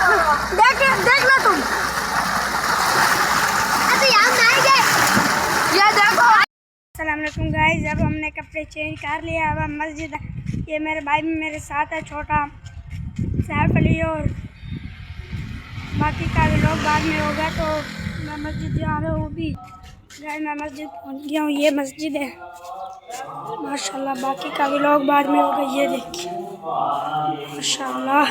देख लो तुम। ये देखो। अस्सलाम वालेकुम गाइस, अब हमने कपड़े चेंज कर लिए। अब हम मस्जिद, ये मेरे भाई भी मेरे साथ है, छोटा सैफ अली, और बाकी का भी लोग बाद में होगा। तो मैं मस्जिद जा रहा हूँ अभी। गाइस मैं मस्जिद पहुँच गया हूँ, ये मस्जिद है माशाल्लाह। बाकी का भी लोग बाद में होगा, ये देखिए माशाल्लाह।